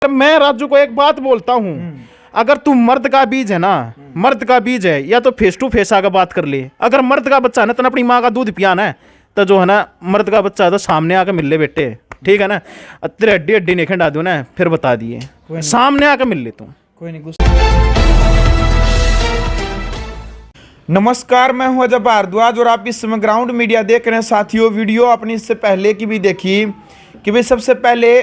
मैं राजू को एक बात बोलता हूँ, अगर तू मर्द का बीज है ना, मर्द का बीज है, या तो फेस टू फेस आकर बात कर ले। अगर मर्द का बच्चा है ना तो अपनी माँ का दूध पियाना है तो जो है ना मर्द का बच्चा है तो सामने आकर मिल ले बेटे, ठीक है ना। तेरे हड्डी हड्डी नहीं खंडा दूँ ना, फिर बता दिए, सामने आकर मिल ले तू। कोई नहीं। नमस्कार, मैं हूं अजय भारद्वाज और आप इस समय ग्राउंड मीडिया देख रहे हैं। साथियों, वीडियो अपनी इससे पहले की भी देखी कि भाई सबसे पहले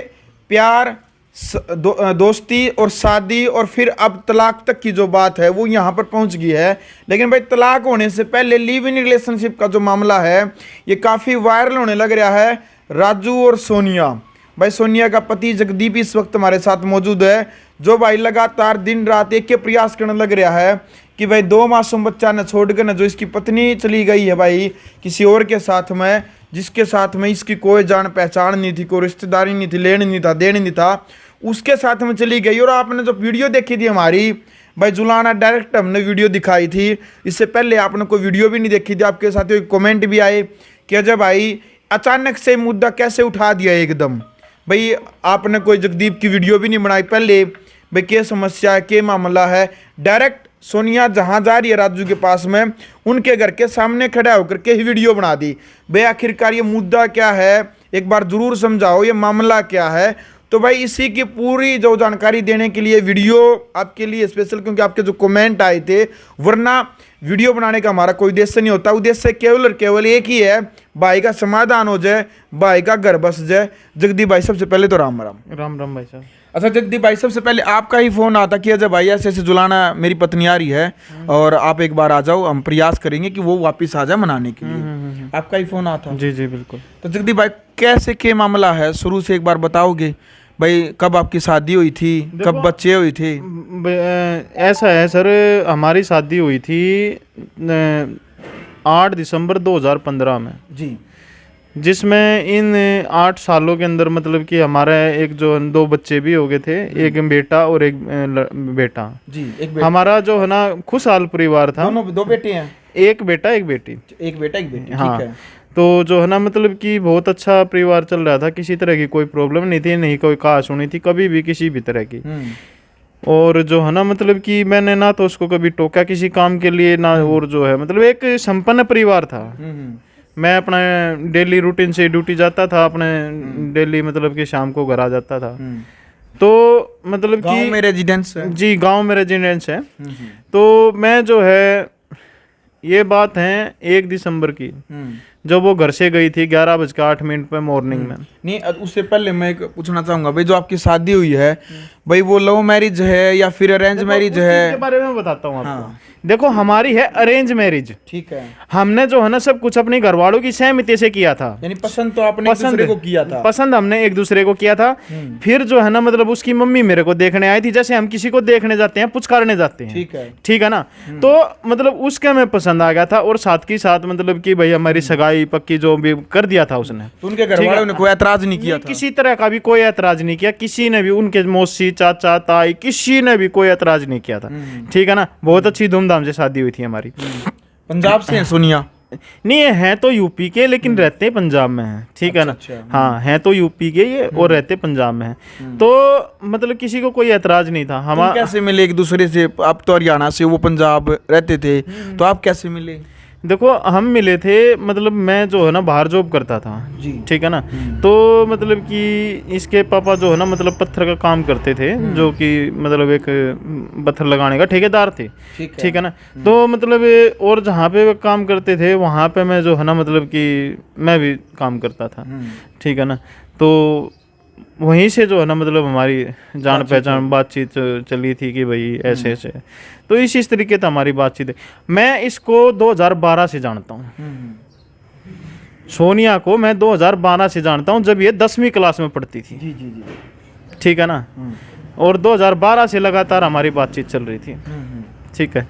प्यार, दोस्ती और शादी और फिर अब तलाक तक की जो बात है वो यहाँ पर पहुँच गई है। लेकिन भाई तलाक होने से पहले लिव इन रिलेशनशिप का जो मामला है ये काफ़ी वायरल होने लग रहा है। राजू और सोनिया, भाई सोनिया का पति जगदीप इस वक्त हमारे साथ मौजूद है, जो भाई लगातार दिन रात एक के प्रयास करने लग रहा है कि भाई 2 मासूम बच्चा न छोड़कर न जो इसकी पत्नी चली गई है भाई किसी और के साथ में, जिसके साथ में इसकी कोई जान पहचान नहीं थी, कोई रिश्तेदारी नहीं थी, लेने नहीं था, देने नहीं था, उसके साथ में चली गई। और आपने जो वीडियो देखी थी हमारी भाई जुलाना डायरेक्ट हमने वीडियो दिखाई थी, इससे पहले आपने कोई वीडियो भी नहीं देखी थी। आपके साथियों कमेंट भी आए कि अजय भाई अचानक से मुद्दा कैसे उठा दिया एकदम। भाई आपने कोई जगदीप की वीडियो भी नहीं बनाई पहले, भाई क्या समस्या है, क्या मामला है। डायरेक्ट सोनिया जहाँ जा रही है राजू के पास में, उनके घर के सामने खड़ा होकर के ही वीडियो बना दी। भाई आखिरकार ये मुद्दा क्या है, एक बार जरूर समझाओ, ये मामला क्या है। तो भाई इसी की पूरी जो जानकारी देने के लिए वीडियो आपके लिए स्पेशल, क्योंकि आपके जो कमेंट आए थे, वरना वीडियो बनाने का हमारा कोई उद्देश्य नहीं होता। उद्देश्य केवल और केवल एक ही है, भाई का समाधान हो जाए, भाई का घर बस जाए। जगदीप भाई सबसे पहले तो राम राम। राम राम भाई साहब। अच्छा जगदीप भाई, सबसे पहले आपका ही फोन आता कि अजय भाई ऐसे ऐसे जुलाना मेरी पत्नी आ रही है और आप एक बार आ जाओ, हम प्रयास करेंगे कि वो वापस आ जाए मनाने के लिए। आपका ही फोन आता। जी जी बिल्कुल। तो जगदीप भाई कैसे क्या मामला है, शुरू से एक बार बताओगे भाई, कब आपकी शादी हुई थी, कब बच्चे हुए थे? ऐसा है सर, हमारी शादी हुई थी 8 दिसंबर 2015 में जी, जिसमें इन 8 सालों के अंदर मतलब कि हमारा एक जो 2 बच्चे भी हो गए थे, एक बेटा और एक बेटा जी। एक बेटा। हमारा जो है ना खुशहाल परिवार था। दोनों 2 बेटे हैं? एक बेटा एक बेटी। एक बेटा एक बेटी। हाँ, ठीक है। तो जो है ना मतलब कि बहुत अच्छा परिवार चल रहा था, किसी तरह की कोई प्रॉब्लम नहीं थी, नहीं कोई काश होनी थी कभी भी किसी भी तरह की। और जो है ना मतलब कि मैंने ना तो उसको कभी टोका किसी काम के लिए ना, और जो है मतलब एक संपन्न परिवार था। मैं अपना डेली रूटीन से ड्यूटी जाता था, अपने डेली मतलब कि शाम को घर आ जाता था। तो मतलब कि गांव में रेजिडेंस है? जी, गांव में रेजिडेंस है। तो मैं जो है, ये बात है 1 दिसंबर की, जब वो घर से गई थी 11:08 पे मॉर्निंग में। नहीं, उससे पहले मैं एक पूछना चाहूंगा भाई, जो आपकी शादी हुई है भाई वो लव मैरिज है या फिर अरेंज मैरिज है? के बारे में बताता हूँ आपको। देखो हमारी है अरेंज मैरिज। ठीक है। हमने जो है ना सब कुछ अपने घर वालों की सहमति से किया था। यानी पसंद तो आपने एक दूसरे को किया था? पसंद हमने एक दूसरे को किया था। फिर जो है ना मतलब उसकी मम्मी मेरे को देखने आई थी, जैसे हम किसी को देखने जाते हैं, पुचकारने जाते हैं। ठीक है। ठीक है ना। तो मतलब उसके में पसंद आ गया था, और साथ ही साथ मतलब कि भाई हमारी सगाई पक्की जो भी कर दिया था उसने। तो उनके घर वालों ने कोई ऐतराज नहीं किया था? किसी तरह का भी कोई ऐतराज नहीं किया, किसी ने भी, उनके मौसी चाचा ताई किसी ने भी कोई ऐतराज नहीं किया था। ठीक है ना। बहुत अच्छी धूमधाम से शादी हुई थी हमारी। पंजाब से हैं सोनिया? नहीं, है तो यूपी के लेकिन रहते पंजाब में हैं। ठीक है ना। हाँ, हैं तो यूपी के ये और रहते पंजाब में हैं। तो मतलब किसी को कोई ऐतराज नहीं था। हम कैसे मिले एक दूसरे से? आप तो हरियाणा से, वो पंजाब रहते थे, तो आप कैसे मिले? देखो हम मिले थे, मतलब मैं जो है ना बाहर जॉब करता था जी। ठीक है ना। तो मतलब कि इसके पापा जो है ना मतलब पत्थर का काम करते थे, जो कि मतलब एक पत्थर लगाने का ठेकेदार थे। ठीक है ना। तो मतलब और जहाँ पे वे काम करते थे वहाँ पे मैं जो है ना मतलब कि मैं भी काम करता था। ठीक है ना। तो वहीं से जो है ना मतलब हमारी जान पहचान बातचीत चली थी कि भाई ऐसे ऐसे। तो इस तरीके से हमारी बातचीत है। मैं इसको 2012 से जानता हूँ, सोनिया को मैं 2012 से जानता हूँ, जब ये 10वीं क्लास में पढ़ती थी। जी जी जी। ठीक है ना। और 2012 से लगातार हमारी बातचीत चल रही थी। ठीक है,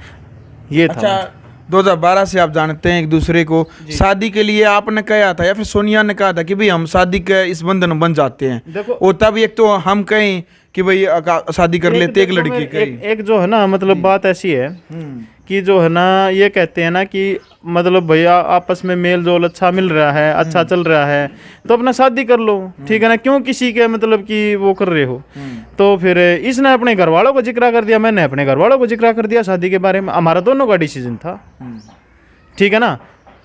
ये था। अच्छा, 2012 से आप जानते हैं एक दूसरे को। शादी के लिए आपने कहा था या फिर सोनिया ने कहा था कि भाई हम शादी के इस बंधन में बन जाते हैं? देखो, और तब एक तो हम कहें कि भाई शादी कर लेते एक लड़की के। एक जो है ना मतलब बात ऐसी है कि जो है ना ये कहते हैं ना कि मतलब भैया आपस में मेल जोल अच्छा मिल रहा है, अच्छा चल रहा है, तो अपना शादी कर लो, ठीक है ना, क्यों किसी के मतलब कि वो कर रहे हो। तो फिर इसने अपने घर वालों को जिक्र कर दिया, मैंने अपने घर वालों को जिक्र कर दिया शादी के बारे में। हमारा दोनों का डिसीजन था, ठीक है ना,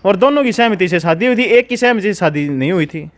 और दोनों की सहमति से शादी हुई थी, एक की सहमति से शादी नहीं हुई थी।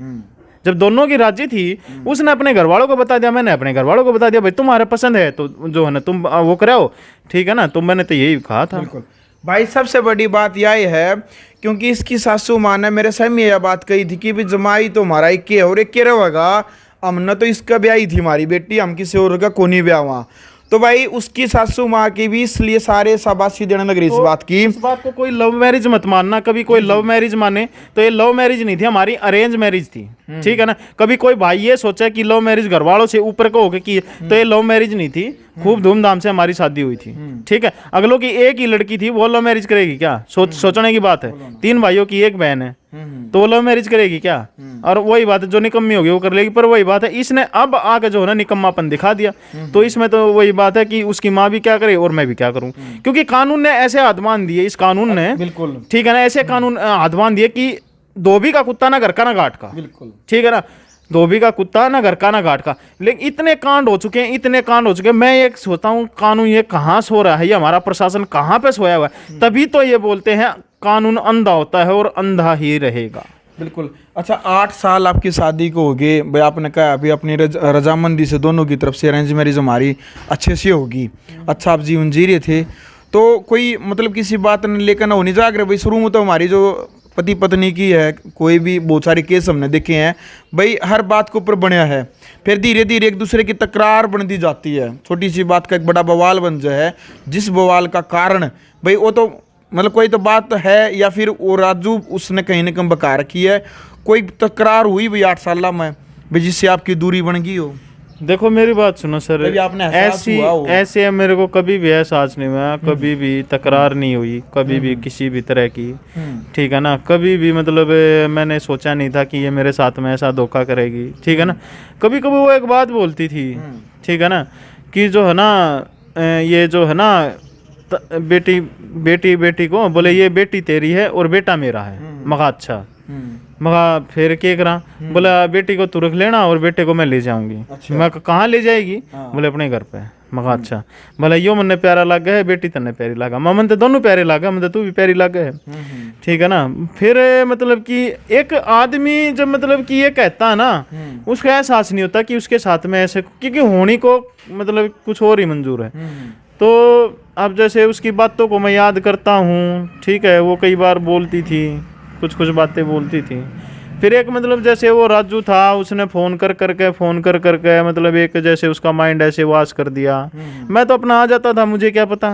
जब दोनों की राजी थी, उसने अपने घर वालों को बता दिया, मैंने अपने घर वालों को बता दिया, भाई तुम्हारा पसंद है तो जो है ना तुम वो कराओ, ठीक है ना। तो मैंने तो यही कहा था। बिल्कुल भाई, सबसे बड़ी बात यह है क्योंकि इसकी सासू माँ ने मेरे सामने यह बात कही थी कि भी जमाई तो हमारा एक है और एक रहेगा, हमने तो इसका ब्याह ही थी हमारी बेटी, हम किसी और का कोनी ब्याह हुआ। तो भाई उसकी सासू माँ की भी इसलिए सारे शाबाशी देने लग रही इस बात की। इस बात को कोई लव मैरिज मत मानना, कभी कोई लव मैरिज माने तो ये लव मैरिज नहीं थी, हमारी अरेंज मैरिज थी, ठीक है ना। कभी कोई भाई ये सोचा कि लव मैरिज घर वालों से ऊपर को होके की, तो ये लव मैरिज नहीं थी, खूब धूमधाम से हमारी शादी हुई थी, ठीक है। अगलों की एक ही लड़की थी, वो लव मैरिज करेगी क्या? सोचने की बात है। 3 भाइयों की एक बहन है, तो वो लव मैरिज करेगी क्या? और वही बात है, जो निकम्मी होगी वो कर लेगी। पर वही बात है, इसने अब आके जो है ना निकम्मापन दिखा दिया। तो इसमें तो वही बात है कि उसकी माँ भी क्या करे और मैं भी क्या करूं, क्योंकि कानून ने ऐसे हाथ बांध दिए, इस कानून ने, बिल्कुल ठीक है ना, ऐसे कानून हाथ बांध दिए कि धोबी का कुत्ता ना घर का ना घाट का, बिल्कुल, ठीक है ना, धोबी का कुत्ता ना घर का ना घाट का। लेकिन इतने कांड हो चुके हैं, इतने कांड हो चुके हैं, मैं एक सोचता हूँ कानून ये कहाँ सो रहा है, ये हमारा प्रशासन कहाँ पे सोया हुआ है। तभी तो ये बोलते हैं कानून अंधा होता है और अंधा ही रहेगा। बिल्कुल। अच्छा, 8 साल आपकी शादी को हो गए भाई, आपने कहा अभी अपनी रजामंदी से दोनों की तरफ से अरेंज मैरिज हमारी अच्छे से होगी, अच्छा आप जीवन जी रहे थे, तो कोई मतलब किसी बात ने लेकर ना होनी जाग रहे भाई। शुरू में तो हमारी जो पति पत्नी की है, कोई भी बहुत सारे केस हमने देखे हैं भाई, हर बात के ऊपर बनया है, फिर धीरे धीरे एक दूसरे की तकरार बनती जाती है, छोटी सी बात का एक बड़ा बवाल बन जाए, जिस बवाल का कारण भाई वो तो मतलब कोई तो बात है या फिर वो राजू उसने कहीं ना कहीं बका रखी है, कोई तकरार हुई भाई 8 साल में भाई जिससे आपकी दूरी बन गई हो। देखो मेरी बात सुनो सर, ऐसे मेरे को कभी भी एहसास नहीं हुआ, कभी भी तकरार नहीं हुई, कभी भी किसी भी तरह की, ठीक है ना। कभी भी मतलब मैंने सोचा नहीं था कि ये मेरे साथ में ऐसा धोखा करेगी, ठीक है ना। कभी कभी वो एक बात बोलती थी, ठीक है ना, कि जो है ना ये जो है ना बेटी बेटी बेटी को बोले ये बेटी तेरी है और बेटा मेरा है। मगा अच्छा, मगा फिर क्या करा, बोला बेटी को तू रख लेना और बेटे को मैं ले जाऊंगी। अच्छा। मैं कहाँ ले जाएगी? बोले अपने घर पे। मगा अच्छा, बोला यो मन प्यारा लग है, बेटी तन्ने प्यारी लगा, मन तो दोनों प्यारे लगा, मतलब तू भी प्यारी लग है, ठीक है ना। फिर मतलब कि एक आदमी जब मतलब कि ये कहता है ना, उसका एहसास नहीं होता कि उसके साथ में ऐसे, क्योंकि होनी को मतलब कुछ और ही मंजूर है। तो अब जैसे उसकी बातों को मैं याद करता हूँ, ठीक है, वो कई बार बोलती थी, कुछ कुछ बातें बोलती थी। फिर एक मतलब जैसे वो राजू था, उसने फ़ोन कर करके मतलब एक जैसे उसका माइंड ऐसे वाश कर दिया। मैं तो अपना आ जाता था, मुझे क्या पता,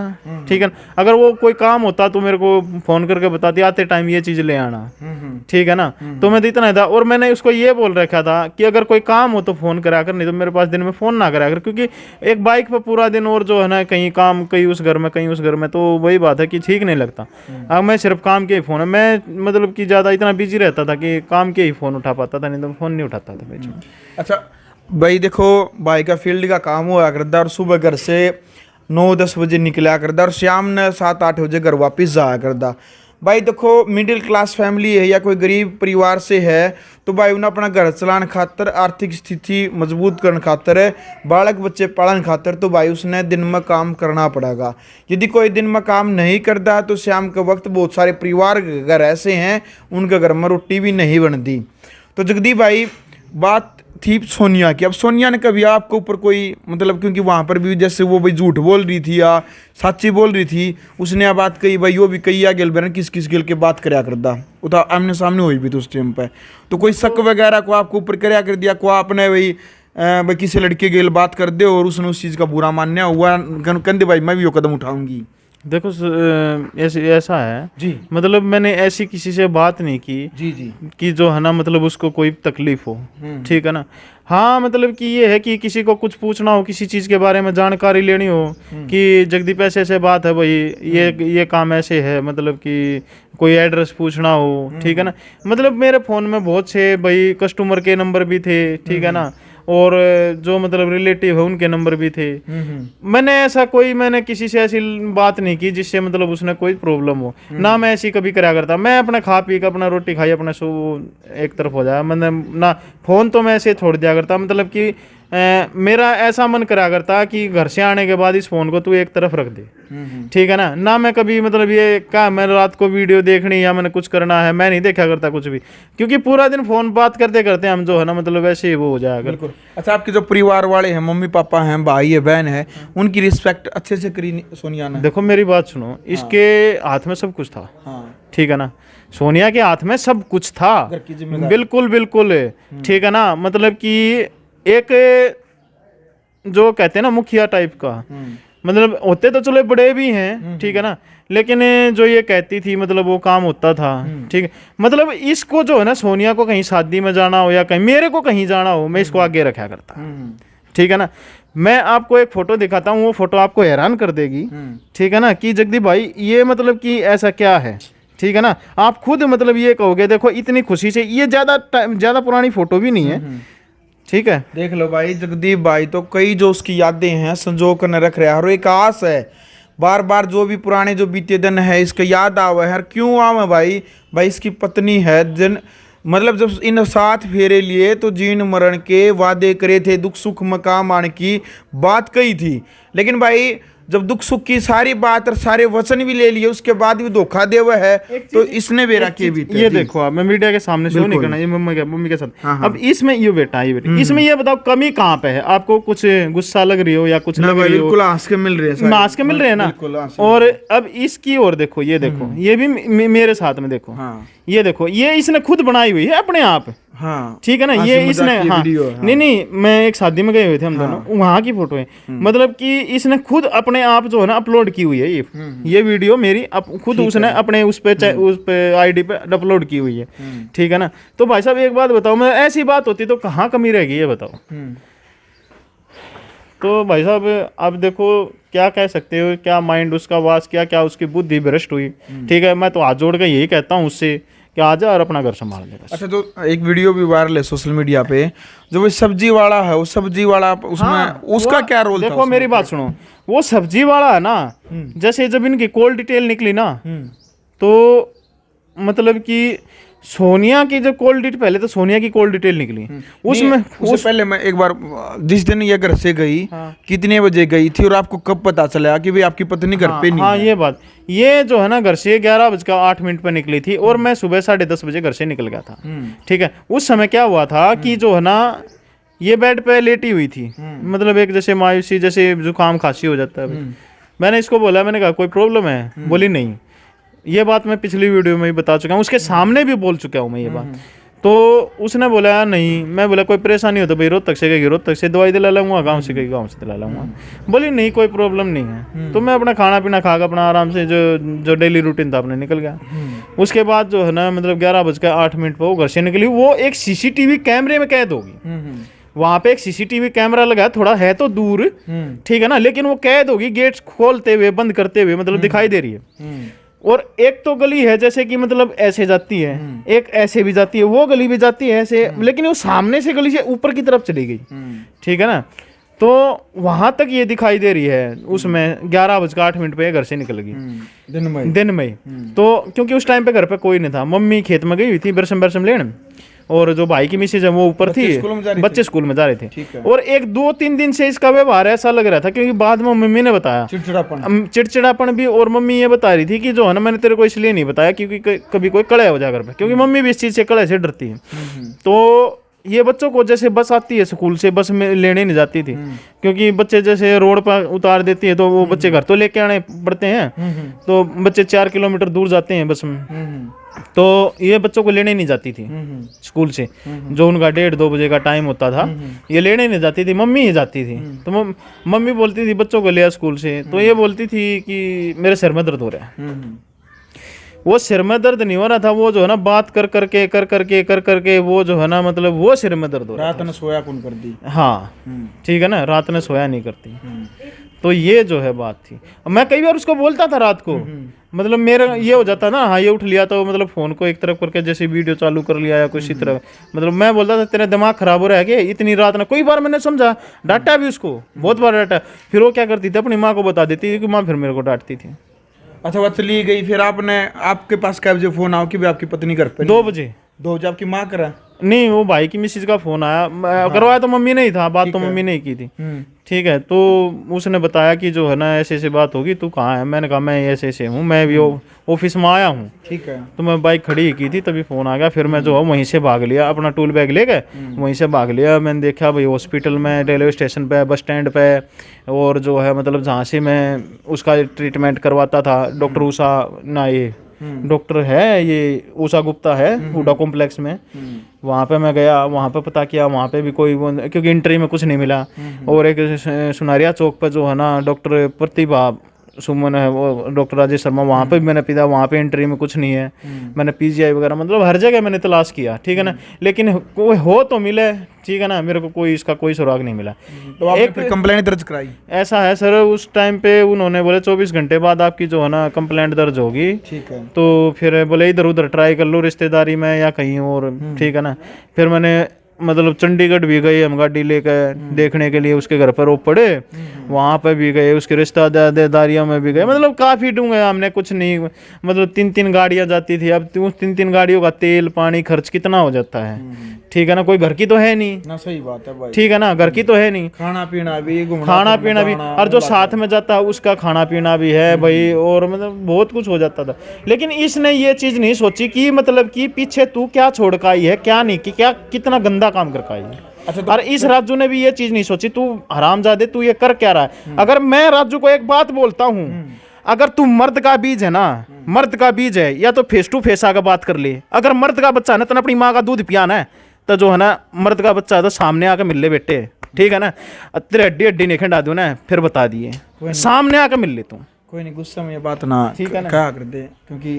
ठीक है। अगर वो कोई काम होता तो मेरे को फ़ोन करके बताती, आते टाइम ये चीज़ ले आना, ठीक है ना। तो मैं इतना था, और मैंने उसको ये बोल रखा था कि अगर कोई काम हो तो फ़ोन करा कर, नहीं तो मेरे पास दिन में फ़ोन ना करा कर, क्योंकि एक बाइक पर पूरा दिन और जो है ना कहीं काम, कहीं उस घर में कहीं उस घर में, तो वही बात है कि ठीक नहीं लगता। अब मैं सिर्फ काम के ही फ़ोन है, मैं मतलब कि ज़्यादा इतना बिजी रहता था कि काम ही फोन उठा पाता था, नहीं तो फोन नहीं उठाता था भाई। अच्छा भाई, देखो भाई का फील्ड का काम हुआ करता और सुबह घर से 9-10 बजे निकला करता और शाम ने 7-8 बजे घर वापस जाया करता। भाई देखो मिडिल क्लास फैमिली है या कोई गरीब परिवार से है, तो भाई उन्हें अपना घर चलाने खातर, आर्थिक स्थिति मजबूत करने खातर, बालक बच्चे पालन खातर, तो भाई उसने दिन में काम करना पड़ेगा। यदि कोई दिन में काम नहीं करता तो शाम के वक्त बहुत सारे परिवार घर ऐसे हैं उनके घर में रोटी भी नहीं बनती। तो जगदीप भाई बात थी सोनिया की। अब सोनिया ने कभी आपके ऊपर कोई मतलब, क्योंकि वहाँ पर भी जैसे वो भाई झूठ बोल रही थी या सच्ची बोल रही थी, उसने यह बात कही भाई, वो भी कही या गेल बहन किस किस गेल के बात करया करता, वो तो आमने सामने हुई भी तो उस टाइम पे, तो कोई शक वगैरह को आपके ऊपर करया कर दिया, को आपने भाई किसी लड़के गेल बात कर दे और उसने उस चीज़ का बुरा मानना हुआ, कंधे भाई मैं भी वो कदम उठाऊंगी। देखो ऐसा है जी, मतलब मैंने ऐसी किसी से बात नहीं की जी कि जो है ना मतलब उसको कोई तकलीफ हो, ठीक है ना। हाँ मतलब कि ये है कि किसी को कुछ पूछना हो, किसी चीज़ के बारे में जानकारी लेनी हो कि जगदीप ऐसे बात है भाई, ये काम ऐसे है, मतलब कि कोई एड्रेस पूछना हो, ठीक है ना। मतलब मेरे फ़ोन में बहुत से भाई कस्टमर के नंबर भी थे, ठीक है ना, और जो मतलब रिलेटिव है उनके नंबर भी थे। मैंने किसी से ऐसी बात नहीं की जिससे मतलब उसने कोई प्रॉब्लम हो, ना मैं ऐसी कभी करा करता। मैं अपना खा पी के अपना रोटी खाई अपना सो एक तरफ हो जाए, मैंने ना फोन तो मैं ऐसे छोड़ दिया करता। मतलब कि मेरा ऐसा मन करा करता कि घर से आने के बाद इस फोन को तू एक तरफ रख दे, ठीक है ना मैं कभी मतलब ये क्या मैंने रात को वीडियो देखनी या मैंने कुछ करना है, मैं नहीं देखा करता कुछ भी, क्योंकि पूरा दिन फोन बात करते करते हम जो है ना मतलब वैसे ही वो हो जाएगा। बिल्कुल। अच्छा, आपके जो परिवार वाले हैं, मम्मी पापा हैं, भाई है, बहन है, उनकी रिस्पेक्ट अच्छे से करी सोनिया ने? देखो मेरी बात सुनो, इसके हाथ में सब कुछ था, ठीक है ना, सोनिया के हाथ में सब कुछ था, बिल्कुल बिल्कुल, ठीक है ना। मतलब कि एक जो कहते हैं ना मुखिया टाइप का, मतलब होते तो चलो बड़े भी हैं, ठीक है ना, लेकिन जो ये कहती थी मतलब वो काम होता था, ठीक है। मतलब इसको जो है ना सोनिया को कहीं शादी में जाना हो या कहीं मेरे को कहीं जाना हो, मैं इसको आगे रखा करता, ठीक है ना। मैं आपको एक फोटो दिखाता हूँ, वो फोटो आपको हैरान कर देगी, ठीक है ना, कि जगदीप भाई ये मतलब कि ऐसा क्या है, ठीक है ना। आप खुद मतलब ये कहोगे, देखो इतनी खुशी से, ये ज्यादा पुरानी फोटो भी नहीं है, ठीक है। देख लो भाई, जगदीप भाई तो कई जो उसकी यादें हैं संजो कर रख रहा है, और एक आस है बार बार जो भी पुराने जो बीते दिन है इसका याद आवे है। क्यों आवे भाई? भाई इसकी पत्नी है, दिन मतलब जब इन 7 फेरे लिए तो जीन मरण के वादे करे थे, दुख सुख मकाम आने की बात कही थी, लेकिन भाई जब दुख सुख की सारी बात और सारे वचन भी ले लिए उसके बाद भी धोखा दे हुआ है, तो इसने बेरा के भी ये देखो आप, मैं मीडिया के सामने शो नहीं करना, ये मम्मी के साथ। अब इसमें ये बेटा इसमें ये बताओ कमी कहाँ पे है? आपको कुछ गुस्सा लग रही हो या कुछ लग रही हो? बिल्कुल हंस के मिल रहे हैं, हंस के मिल रहे हैं ना। और अब इसकी ओर देखो, ये देखो, ये भी मेरे साथ में देखो, ये देखो, ये इसने खुद बनाई हुई है अपने आप, ठीक है ना। ये इसने नहीं, मैं एक शादी में गए हुए थे हम दोनों, वहां की फोटो है, मतलब कि इसने खुद अपने आप जो है ना अपलोड की हुई है ये वीडियो मेरी खुद उसने अपने उस पे आईडी पे अपलोड की हुई है, ठीक है ना। तो भाई साहब एक बात बताओ, मैं ऐसी बात होती तो कहाँ कमी रहेगी ये बताओ। तो भाई साहब अब देखो क्या कह सकते हो, क्या माइंड उसका वास, क्या उसकी बुद्धि भ्रष्ट हुई, ठीक है। मैं तो हाथ जोड़ के यही कहता हूँ उससे कि आ जा और अपना घर संभाल ले बस। अच्छा, जो एक वीडियो भी वायरल है सोशल मीडिया पे, जो वो सब्जी वाला है, वो सब्जी वाला उसमें उसका क्या रोल था? देखो मेरी बात सुनो, वो सब्जी वाला है ना, जैसे जब इनकी कॉल डिटेल निकली ना, तो मतलब कि सोनिया की जो कॉल डिटेल, पहले तो सोनिया की कॉल डिटेल निकली, उसमें उससे पहले मैं एक बार, जिस दिन ये घर से गई, कितने बजे गई थी और आपको कब पता चला कि भाई आपकी पत्नी घर पे नहीं है? ये बात, ये जो है ना घर से 11:08 पे निकली थी और मैं सुबह 10:30 बजे घर से निकल गया था, ठीक है। उस समय क्या हुआ था कि जो है ना ये बेड पे लेटी हुई थी, मतलब एक जैसे मायूसी, जैसे जुकाम खांसी हो जाता है। मैंने इसको बोला, मैंने कहा कोई प्रॉब्लम है? बोली नहीं। ये बात मैं पिछली वीडियो में ही बता चुका हूँ, उसके सामने भी बोल चुका हूँ मैं ये बात। तो उसने बोला नहीं। मैं बोला कोई परेशानी हो तो भाई रोहतक से गई, रोहतक से दवाई दिला लाऊंगा, गांव से गई, गांव से दिला लाऊंगा। बोली नहीं कोई प्रॉब्लम नहीं है। तो मैं अपना खाना पीना खा कर अपना आराम से जो डेली रूटीन था अपने निकल गया। उसके बाद जो है ना मतलब 11:08 पर वो घर से निकली। वो एक सीसीटीवी कैमरे में कैद होगी, वहां पे एक सीसीटीवी कैमरा लगा, थोड़ा है तो दूर, ठीक है ना, लेकिन वो कैद होगी, गेट खोलते हुए बंद करते हुए मतलब दिखाई दे रही है। और एक तो गली है जैसे कि मतलब ऐसे जाती है, एक ऐसे भी जाती है, वो गली भी जाती है ऐसे, लेकिन वो सामने से गली से ऊपर की तरफ चली गई, ठीक है ना। तो वहां तक ये दिखाई दे रही है। उसमें 11:08 पे घर से निकल गई दिन में। तो क्योंकि उस टाइम पे घर पे कोई नहीं था, मम्मी खेत में गई हुई थी बरसम लेने, और जो भाई की मिसेज है वो ऊपर थी, बच्चे स्कूल में जा रहे थे। और 1-2-3 दिन से इसका व्यवहार ऐसा लग रहा था, क्योंकि बाद में मम्मी ने बताया चिड़चिड़ापन भी। और मम्मी ये बता रही थी कि जो है ना मैंने तेरे को इसलिए नहीं बताया क्योंकि कभी कोई कड़े हो जाए घर पे, क्योंकि मम्मी भी इस चीज से कड़े से डरती है। तो ये बच्चों को जैसे बस आती है स्कूल से, बस में लेने नहीं जाती थी, क्योंकि बच्चे जैसे रोड पर उतार देती है तो वो बच्चे घर तो लेके आने पड़ते हैं, तो बच्चे 4 किलोमीटर दूर जाते हैं बस में। तो ये बच्चों को लेने नहीं जाती थी स्कूल से, जो उनका 1:30-2 बजे का टाइम होता था, ये लेने नहीं जाती थी, मम्मी ही जाती थी। तो मम्मी बोलती थी बच्चों को लिया स्कूल से, तो ये बोलती थी कि मेरे सिर में दर्द हो रहा है। वो सिर में दर्द नहीं हो रहा था, वो जो है ना बात कर करके वो जो है ना मतलब वो सिर में दर्द हो रहा था। रात ने सोया कौन कर दी? हाँ ठीक है ना, रात ने सोया नहीं करती। तो ये जो है बात थी। मैं कई बार उसको बोलता था रात को, मतलब मेरा ये हो जाता ना, हाँ ये उठ लिया तो मतलब फ़ोन को एक तरफ करके जैसे वीडियो चालू कर लिया या किसी तरह, मतलब मैं बोलता था तेरा दिमाग खराब हो रहा है क्या इतनी रात ना। कोई बार मैंने समझा, डांटा भी उसको, बहुत बार डांटा। फिर वो क्या करती थी, अपनी माँ को बता देती थी कि माँ फिर मेरे को डांटती थी। अच्छा, वो चली गई, फिर आपके पास क्या बजे फोन आओ कि भी आपकी पत्नी घर पे? 2 बजे। 2 बजे आपकी माँ करा? नहीं, वो भाई की मिसेज का फोन आया, करवाया तो मम्मी ने ही था, बात तो मम्मी ने ही की थी। ठीक है, तो उसने बताया कि जो है ना ऐसे ऐसे बात होगी, तू कहाँ है? मैंने कहा मैं ऐसे ऐसे हूँ, मैं भी ऑफिस में आया हूँ। ठीक है, तो मैं बाइक खड़ी ही की थी, तभी फ़ोन आ गया। फिर मैं जो है वहीं से भाग लिया, अपना टूल बैग ले गए, वहीं से भाग लिया। मैंने देखा भाई हॉस्पिटल में, रेलवे स्टेशन पे, बस स्टैंड पे, और जो है मतलब जहाँ से मैं उसका ट्रीटमेंट करवाता था, डॉक्टर उषा ना, ये डॉक्टर है ये उषा गुप्ता है हुडा कॉम्प्लेक्स में, वहाँ पे मैं गया, वहाँ पे पता किया, वहाँ पे भी कोई क्योंकि इंटरव्यू में कुछ नहीं मिला। और एक सुनारिया चौक पे जो है ना डॉक्टर प्रतिभा सुमन है, वो डॉक्टर राजेश शर्मा, वहाँ पे भी मैंने पीता, वहाँ पे इंटरव्यू में कुछ नहीं है। मैंने पीजीआई वगैरह मतलब हर जगह मैंने तलाश किया, ठीक है ना, लेकिन कोई हो तो मिले, ठीक है ना, मेरे को कोई इसका कोई सुराग नहीं मिला। तो आपने फिर कंप्लेंट दर्ज कराई? ऐसा है सर, उस टाइम पे उन्होंने बोले 24 घंटे बाद आपकी जो है ना कंप्लेंट दर्ज होगी। ठीक है, तो फिर बोले इधर उधर ट्राई कर लो, रिश्तेदारी में या कहीं और, ठीक है ना। फिर मैंने मतलब चंडीगढ़ भी गए हम गाड़ी लेकर देखने के लिए, उसके घर पर वो पड़े, वहाँ पे भी गए, उसके रिश्तेदारियों में भी गए, मतलब काफ़ी ढूंढे हमने, कुछ नहीं, मतलब 3-3 गाड़ियाँ जाती थी। अब 3-3 गाड़ियों का तेल पानी खर्च कितना हो जाता है, ठीक है ना, कोई घर की तो है नहीं ना। सही बात है भाई, ठीक है ना, घर की तो है नहीं, खाना पीना भी, खाना पीना भी, और जो साथ में जाता है उसका खाना पीना भी है भाई, और मतलब बहुत कुछ हो जाता था। लेकिन इसने ये चीज़ नहीं सोची कि मतलब कि पीछे तू क्या छोड़ का आई है, क्या नहीं, कि क्या कितना गंदा काम कर का आई है। अच्छा, तो और इस राजू ने भी ये चीज़ नहीं सोची, तू हरामजादे तू ये कर क्या रहा है। अगर मैं राजू को एक बात बोलता हूँ, अगर तू मर्द का बीज है ना, मर्द का बीज है, या तो फेस टू फेस आकर बात कर ले। अगर मर्द का बच्चा है ना, तो अपनी माँ का दूध पियाना है, तो जो है ना मर्द का बच्चा है तो सामने आकर मिल ले बेटे, ठीक है ना, तेरे हड्डी हड्डी नहीं खंडा दूँ ना, फिर बता दिए, सामने आकर मिल ले तू। कोई नहीं, गुस्सा में ये बात ना क्या कर दे, क्योंकि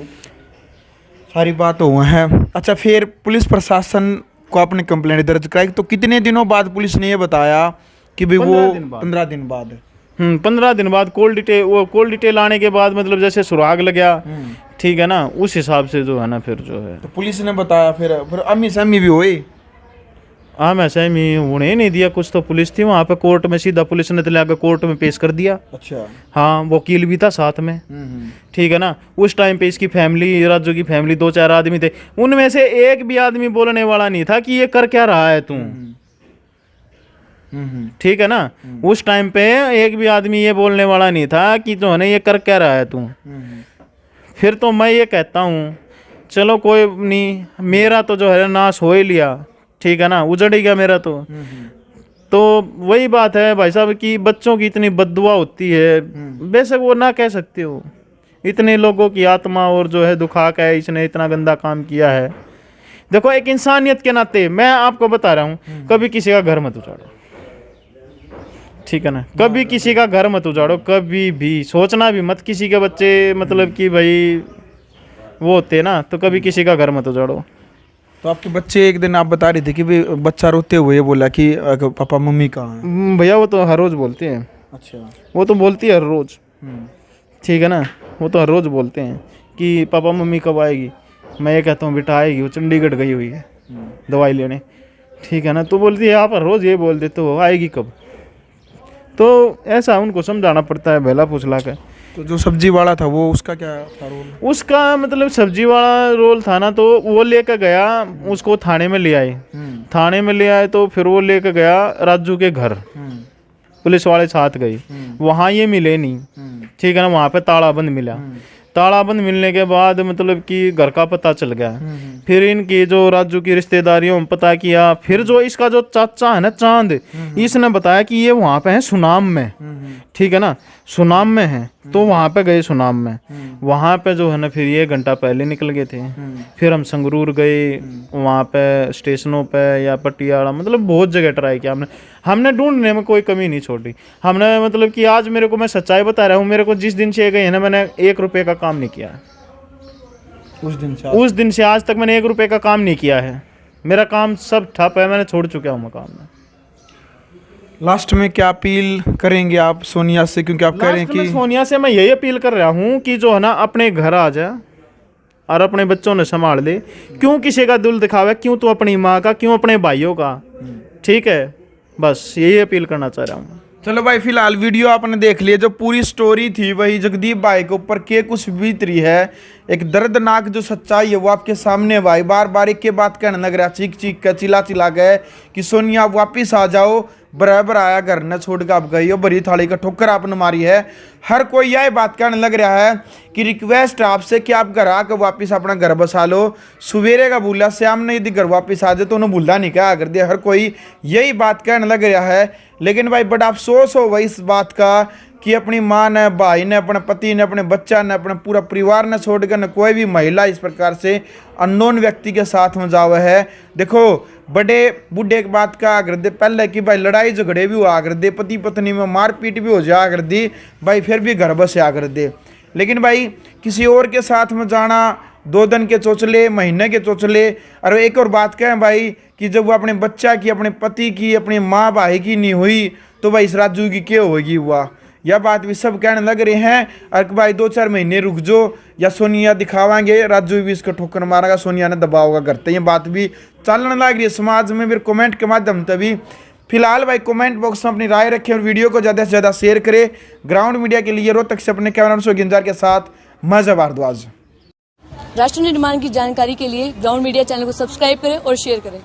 सारी बात हुआ है। अच्छा, फिर पुलिस प्रशासन को आपने कंप्लेंट दर्ज कराई, तो कितने दिनों बाद पुलिस ने ये बताया कि भाई वो 15 दिन बाद 15 दिन बाद कॉल डिटेल आने के बाद मतलब जैसे सुराग लग गया, ठीक है ना, उस हिसाब से जो है ना फिर जो है तो पुलिस ने बताया। फिर अम्मी सहमी भी हुई? हाँ, मैं सहमी उन्हें नहीं दिया, कुछ तो पुलिस थी वहाँ पे, कोर्ट में सीधा पुलिस ने तो लाकर कोर्ट में पेश कर दिया। अच्छा, हाँ, वकील भी था साथ में, ठीक है ना। उस टाइम पे इसकी फैमिली, राजू की फैमिली 2-4 आदमी थे, उनमें से एक भी आदमी बोलने वाला नहीं था कि ये कर क्या रहा है तू, ठीक है ना। उस टाइम पे एक भी आदमी ये बोलने वाला नहीं था कि जो है ना ये कर क्या रहा है तू। फिर तो मैं ये कहता हूँ चलो कोई नहीं, मेरा तो जो है नाश हो ही लिया, ठीक है ना, उजड़ ही गया मेरा तो वही बात है भाई साहब कि बच्चों की इतनी बद्दुआ होती है, बेशक वो ना कह सकते हो, इतने लोगों की आत्मा और जो है दुखा का है, इसने इतना गंदा काम किया है। देखो, एक इंसानियत के नाते मैं आपको बता रहा हूँ, कभी किसी का घर मत उजाड़ो, ठीक है ना, कभी किसी का घर मत उजाड़ो, कभी भी सोचना भी मत, किसी के बच्चे मतलब कि भाई वो होते ना, तो कभी किसी का घर मत उजाड़ो। तो आपके बच्चे, एक दिन आप बता रहे थे कि भाई बच्चा रोते हुए बोला कि पापा मम्मी कहाँ हैं? भैया वो तो हर रोज़ बोलते हैं। अच्छा, वो तो बोलती है हर रोज़, ठीक है ना, वो तो हर रोज़ बोलते हैं कि पापा मम्मी कब आएगी। मैं ये कहता हूँ बेटा आएगी, वो चंडीगढ़ गई हुई है दवाई लेने, ठीक है ना, तो बोलती है आप हर रोज़ ये बोल देते हो, आएगी कब। तो ऐसा उनको समझाना पड़ता है भला फुसला कर। तो जो सब्जी वाला था वो उसका क्या था रोल? उसका मतलब सब्जी वाला रोल था ना, तो वो लेकर गया उसको, थाने में ले आए, थाने में ले आए, तो फिर वो लेकर गया राजू के घर, पुलिस वाले साथ गए, वहाँ ये मिले नहीं, ठीक है ना, वहाँ पे ताला बंद मिला। ताला बंद मिलने के बाद मतलब कि घर का पता चल गया। फिर इनकी जो राजू की रिश्तेदारियों में पता किया, फिर जो इसका जो चाचा है ना चांद, इसने बताया कि ये वहाँ पे है सुनाम में, ठीक है ना, सुनाम में है, तो वहाँ पे गए सुनाम में, वहाँ पे जो है ना फिर ये घंटा पहले निकल गए थे। फिर हम संगरूर गए, वहाँ पे स्टेशनों पे या पटियाला, मतलब बहुत जगह ट्राई किया हमने ढूंढने में कोई कमी नहीं छोड़ी हमने। मतलब कि आज मेरे को, मैं सच्चाई बता रहा हूँ, मेरे को जिस दिन से गए हैं ना, मैंने 1 रुपये का काम नहीं किया है। उस दिन से आज तक मैंने 1 रुपये का काम नहीं किया है। मेरा काम सब ठप है, मैंने छोड़ चुका हूँ मैं काम में। लास्ट में क्या अपील करेंगे आप सोनिया से, क्योंकि आप कह रहे हैं लास्ट में कि सोनिया से मैं यही अपील कर रहा हूँ कि जो है ना अपने घर आ जा और अपने बच्चों ने संभाल ले। क्यों किसी का दिल दिखावे, क्यों तो अपनी माँ का, क्यों अपने भाइयों का। ठीक है, बस यही अपील करना चाह रहा हूँ। चलो भाई, फिलहाल वीडियो आपने देख लिया। जो पूरी स्टोरी थी वही जगदीप भाई के ऊपर के कुछ बीत रही है, एक दर्दनाक जो सच्चाई है वो आपके सामने भाई। बार बार एक के बात कहने लग रहा, चीख चीख कर चिल्ला चिल्ला गए कि सोनिया आप वापिस आ जाओ, बराबर आया घर न छोड़ के आप गई हो, बड़ी थाली का ठोकर आपने मारी है। हर कोई यह बात कहने लग रहा है कि रिक्वेस्ट आपसे कि आप घर आकर वापिस अपना घर बसा लो। सवेरे का भूला श्याम ने यदि घर वापिस आ जाए तो उन्हें भूला नहीं क्या कर दिया। हर कोई यही बात कहने लग रहा है। लेकिन भाई बड़ा अफसोस हो भाई इस बात का कि अपनी माँ ने, भाई ने, अपने पति ने, अपने बच्चा ने, अपने पूरा परिवार ने छोड़कर न कोई भी महिला इस प्रकार से अननोन व्यक्ति के साथ में जावा है। देखो बड़े बूढ़े की बात का आकर दे पहले कि भाई लड़ाई झगड़े भी हुआ कर दे, पति पत्नी में मारपीट भी हो जा कर दी भाई, फिर भी घर बस आ कर दे। लेकिन भाई किसी और के साथ में जाना, 2 दिन के चोचले, महीने के चोचले। और एक और बात कहें भाई कि जब वो अपने बच्चा की, अपने पति की, अपने माँ भाई की नहीं हुई तो भाई इस राजू की क्या होगी हुआ। यह बात भी सब कहने लग रहे हैं। और भाई 2-4 महीने रुक जो, या सोनिया दिखावाएंगे, राजू भी इसको ठोकर मारेगा, सोनिया ने दबाओगा करते। ये बात भी चलने लग रही है समाज में, फिर कमेंट के माध्यम से भी। फिलहाल भाई कमेंट बॉक्स में अपनी राय रखें और वीडियो को ज़्यादा से ज़्यादा शेयर करें। ग्राउंड मीडिया के लिए रोहतक से अपने कैमरा गिंजार के साथ मज़ा भारद्वाज। राष्ट्र निर्माण की जानकारी के लिए ग्राउंड मीडिया चैनल को सब्सक्राइब करें और शेयर करें।